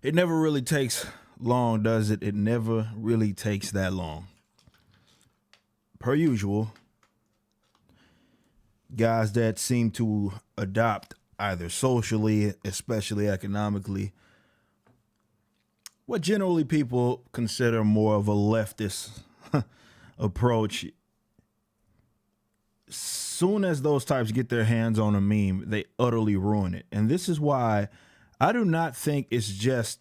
It never really takes long, does it? It never really takes that long. Per usual, guys that seem to adopt either socially, especially economically, what generally people consider more of a leftist approach. Soon as those types get their hands on a meme, they utterly ruin it. And this is why I do not think it's just,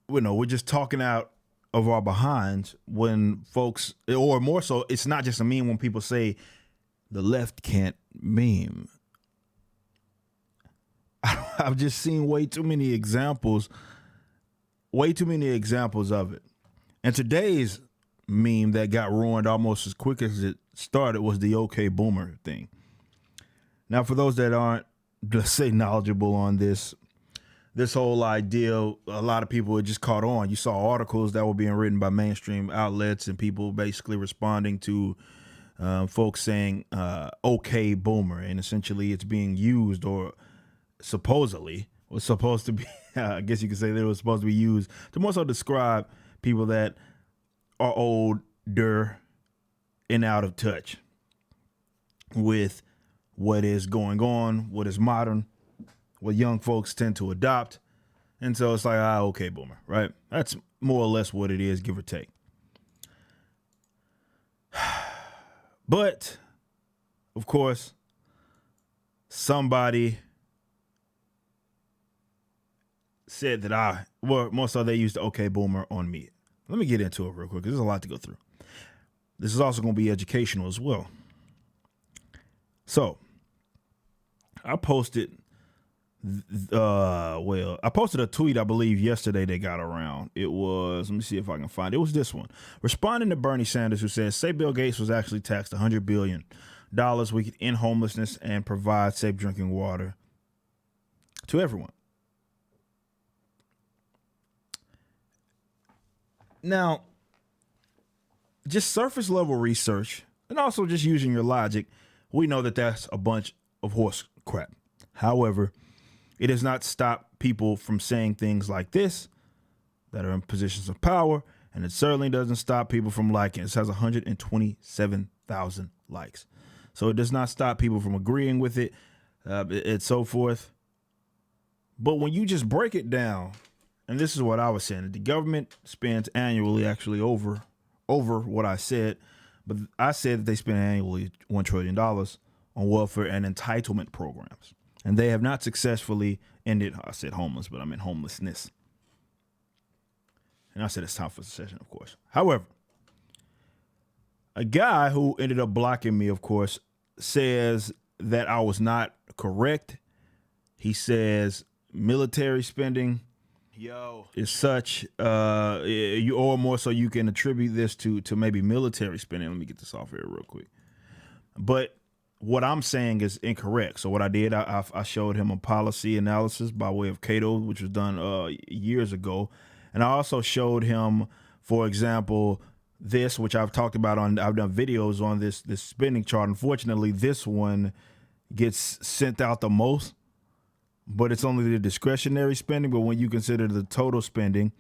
we're just talking out of our behinds when folks, or more so, it's not just a meme when people say the left can't meme. I've just seen way too many examples of it. And today's meme that got ruined almost as quick as it started was the OK Boomer thing. Now, for those that aren't, let's say, knowledgeable on this whole idea, a lot of people had just caught on. You saw articles that were being written by mainstream outlets and people basically responding to folks saying OK Boomer, and essentially it's being used, or supposedly was supposed to be, I guess you could say that it was supposed to be used to more so describe people that are older and out of touch with what is going on, what is modern, what young folks tend to adopt. And so it's like, OK Boomer, right? That's more or less what it is, give or take. But, of course, somebody said that more so they used the OK Boomer on me. Let me get into it real quick, because there's a lot to go through. This is also going to be educational as well. So, I posted a tweet, I believe, yesterday that got around. It was, let me see if I can find it. It was this one. Responding to Bernie Sanders, who says, say Bill Gates was actually taxed $100 billion, we could end homelessness and provide safe drinking water to everyone. Now, just surface level research and also just using your logic, we know that that's a bunch of horse crap. However, it does not stop people from saying things like this that are in positions of power, and it certainly doesn't stop people from liking it. It has 127,000 likes. So it does not stop people from agreeing with it, and so forth. But when you just break it down, and this is what I was saying, the government spends annually actually over what I said, but I said that they spend annually $1 trillion on welfare and entitlement programs. And they have not successfully ended, I said homeless, but I meant homelessness. And I said it's time for secession, of course. However, a guy who ended up blocking me, of course, says that I was not correct. He says military spending is such, or more so you can attribute this to maybe military spending. Let me get this off here real quick. But what I'm saying is incorrect. So what I did, I showed him a policy analysis by way of Cato, which was done years ago. And I also showed him, for example, this, which I've talked about I've done videos on this spending chart. Unfortunately, this one gets sent out the most, but it's only the discretionary spending. But when you consider the total spending,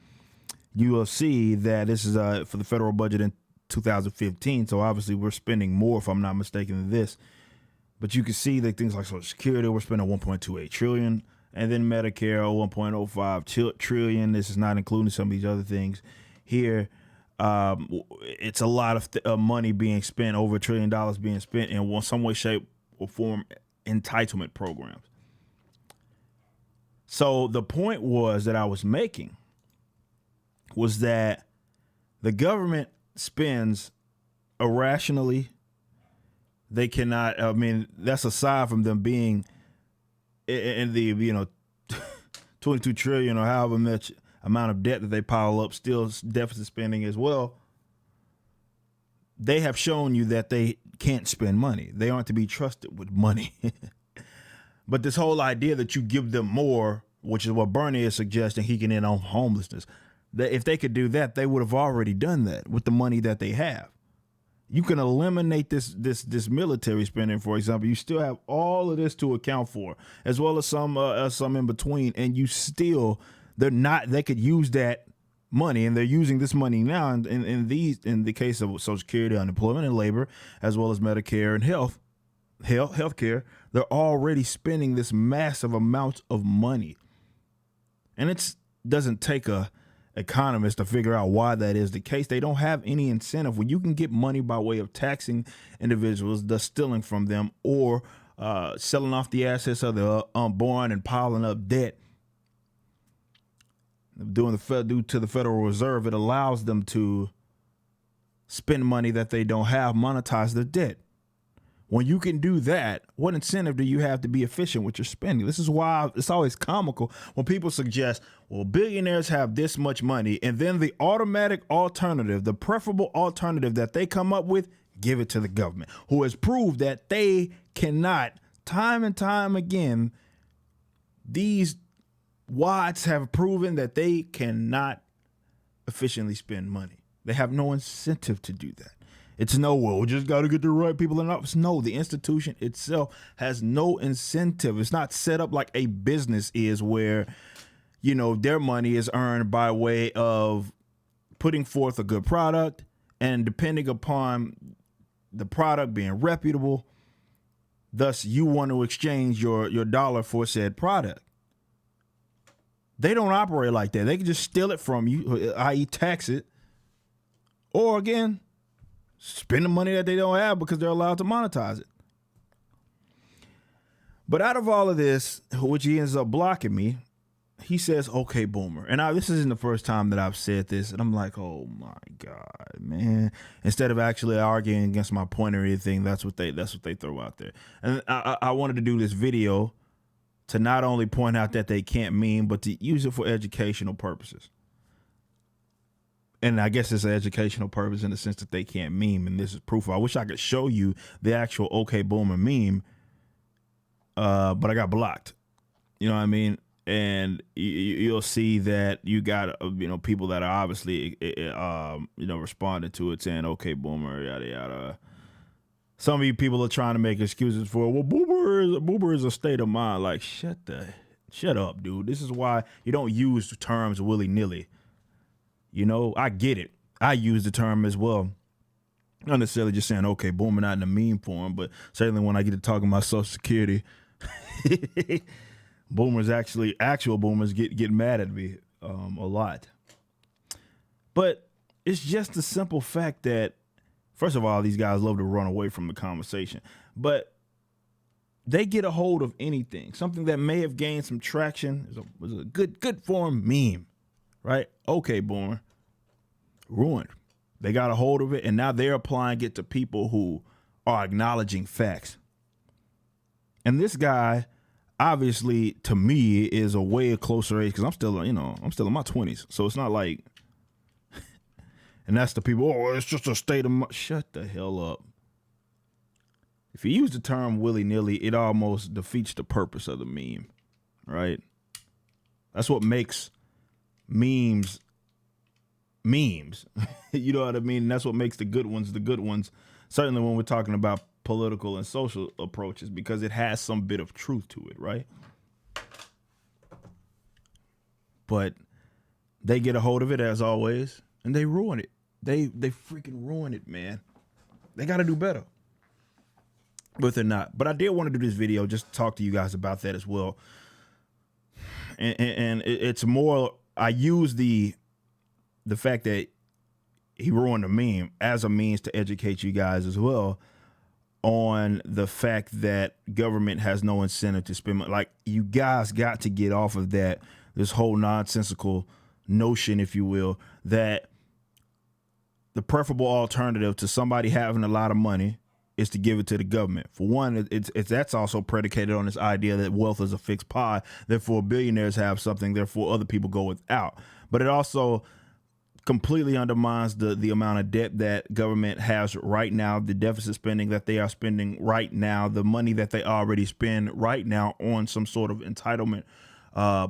you will see that this is for the federal budget in 2015. So obviously we're spending more, if I'm not mistaken, than this. But you can see that things like Social Security, we're spending $1.28 trillion, and then Medicare, $1.05 trillion. This is not including some of these other things here. It's a lot of money being spent, over $1 trillion being spent in some way, shape, or form entitlement programs. So the point that I was making was that the government spends irrationally. They cannot, I mean, that's aside from them being in the, 22 trillion or however much amount of debt that they pile up, still deficit spending as well. They have shown you that they can't spend money. They aren't to be trusted with money. But this whole idea that you give them more, which is what Bernie is suggesting, he can end on homelessness. That if they could do that, they would have already done that with the money that they have. You can eliminate this military spending, for example. You still have all of this to account for, as well as some in between, and you still they could use that money, and they're using this money now in the case of Social Security, unemployment, and labor, as well as Medicare and healthcare. They're already spending this massive amount of money, and it doesn't take a economists to figure out why that is the case. They don't have any incentive when you can get money by way of taxing individuals, thus stealing from them, or selling off the assets of the unborn and piling up debt. Due to the Federal Reserve, it allows them to spend money that they don't have, monetize their debt. When you can do that, what incentive do you have to be efficient with your spending? This is why it's always comical when people suggest, well, billionaires have this much money, and then the automatic alternative, the preferable alternative that they come up with, give it to the government, who has proved that they cannot, time and time again, these wads have proven that they cannot efficiently spend money. They have no incentive to do that. It's no, well, we just got to get the right people in office. No, the institution itself has no incentive. It's not set up like a business is, where, you know, their money is earned by way of putting forth a good product, and depending upon the product being reputable, thus you want to exchange your dollar for said product. They don't operate like that. They can just steal it from you, i.e. tax it, or again, spend the money that they don't have because they're allowed to monetize it. But out of all of this, which he ends up blocking me, he says, okay, boomer. And this isn't the first time that I've said this. And I'm like, oh my God, man. Instead of actually arguing against my point or anything, that's what they throw out there. And I wanted to do this video to not only point out that they can't meme, but to use it for educational purposes. And I guess it's an educational purpose in the sense that they can't meme, and this is proof. I wish I could show you the actual OK Boomer meme, but I got blocked. You know what I mean? And you'll see that you got people that are obviously responding to it, saying OK Boomer, yada yada. Some of you people are trying to make excuses for, well, boomer is a state of mind. Like, shut up, dude. This is why you don't use terms willy nilly. You know, I get it. I use the term as well. Not necessarily just saying, okay, boomer, not in a meme form, but certainly when I get to talking about Social Security, actual boomers get mad at me a lot. But it's just the simple fact that, first of all, these guys love to run away from the conversation, but they get a hold of anything, something that may have gained some traction, was a good form meme. Right? Okay, boomer. Ruined. They got a hold of it, and now they're applying it to people who are acknowledging facts. And this guy, obviously, to me, is a way closer age, because I'm still in my 20s. So it's not like, and that's the people, oh, it's just a state of mind. Shut the hell up. If you use the term willy-nilly, it almost defeats the purpose of the meme, right? That's what makes memes. You know what I mean? And that's what makes the good ones, certainly when we're talking about political and social approaches, because it has some bit of truth to it, right? But they get a hold of it, as always, and they ruin it. They freaking ruin it, man. They got to do better. But they're not. But I did want to do this video just to talk to you guys about that as well. And it's more, I use the fact that he ruined the meme as a means to educate you guys as well on the fact that government has no incentive to spend money. Like, you guys got to get off of this whole nonsensical notion, if you will, that the preferable alternative to somebody having a lot of money is to give it to the government. For one, that's also predicated on this idea that wealth is a fixed pie. Therefore, billionaires have something. Therefore, other people go without. But it also completely undermines the amount of debt that government has right now, the deficit spending that they are spending right now, the money that they already spend right now on some sort of entitlement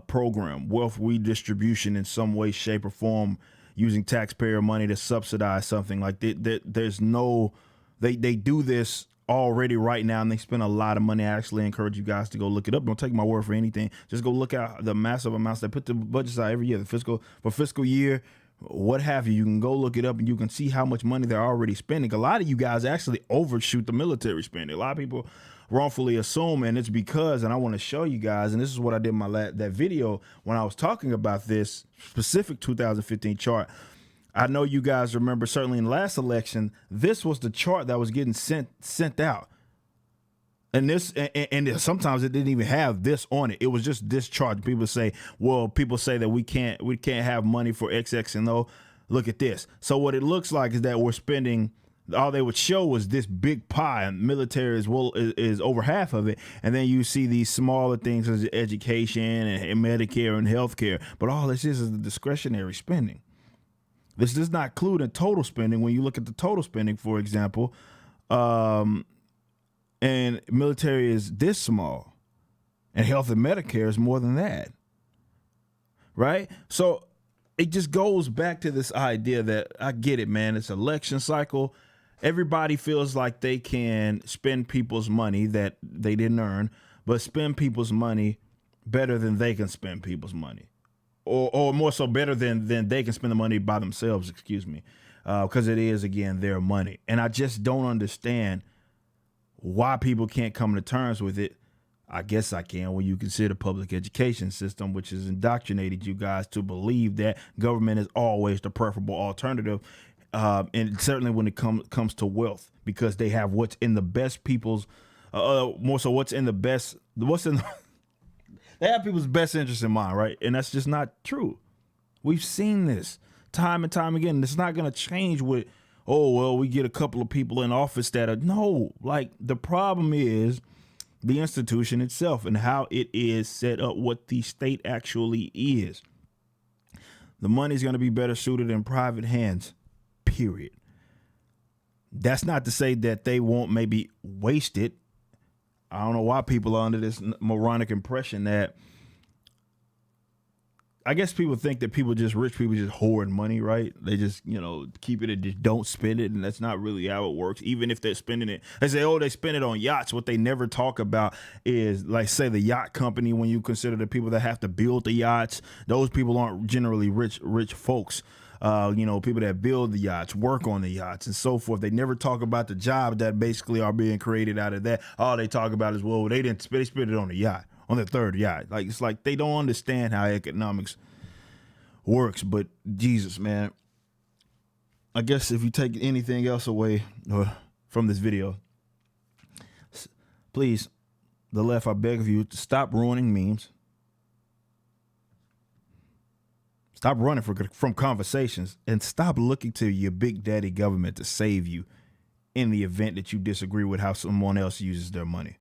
program, wealth redistribution in some way, shape, or form, using taxpayer money to subsidize something like that. There's no They do this already right now, and they spend a lot of money. I actually encourage you guys to go look it up. Don't take my word for anything. Just go look at the massive amounts they put the budgets out every year. The fiscal year, what have you. You can go look it up and you can see how much money they're already spending. A lot of you guys actually overshoot the military spending. A lot of people wrongfully assume, and it's because, and I want to show you guys, and this is what I did in my that video when I was talking about this specific 2015 chart. I know you guys remember, certainly in the last election, this was the chart that was getting sent out. And this, and sometimes it didn't even have this on it. It was just this chart. People say that we can't have money for XX and O. Look at this. So what it looks like is that we're spending, all they would show was this big pie, and military is over half of it. And then you see these smaller things as education and Medicare and healthcare. But all this is the discretionary spending. This does not include in total spending. When you look at the total spending, for example, and military is this small, and health and Medicare is more than that, right? So it just goes back to this idea that, I get it, man. It's election cycle. Everybody feels like they can spend people's money that they didn't earn, but spend people's money better than they can spend people's money. Or more so better than they can spend the money by themselves, because it is, again, their money. And I just don't understand why people can't come to terms with it. I guess I can when you consider public education system, which has indoctrinated you guys to believe that government is always the preferable alternative. And certainly when it comes to wealth, because they have what's in the best people's, more so they have people's best interests in mind, right? And that's just not true. We've seen this time and time again. It's not going to change with, we get a couple of people in office that are, no, like the problem is the institution itself and how it is set up, what the state actually is. The money's going to be better suited in private hands, period. That's not to say that they won't maybe waste it. I don't know why people are under this moronic impression that, I guess people think that rich people just hoard money, right? They just, keep it and just don't spend it. And that's not really how it works. Even if they're spending it, they say, they spend it on yachts. What they never talk about is, like, say, the yacht company. When you consider the people that have to build the yachts, those people aren't generally rich folks. People that build the yachts, work on the yachts, and so forth. They never talk about the jobs that basically are being created out of that. All they talk about is, they spent it on the yacht, on the third yacht. Like, it's like they don't understand how economics works. But Jesus, man, I guess if you take anything else away from this video, please, the left, I beg of you to stop ruining memes. Stop running from conversations and stop looking to your big daddy government to save you in the event that you disagree with how someone else uses their money.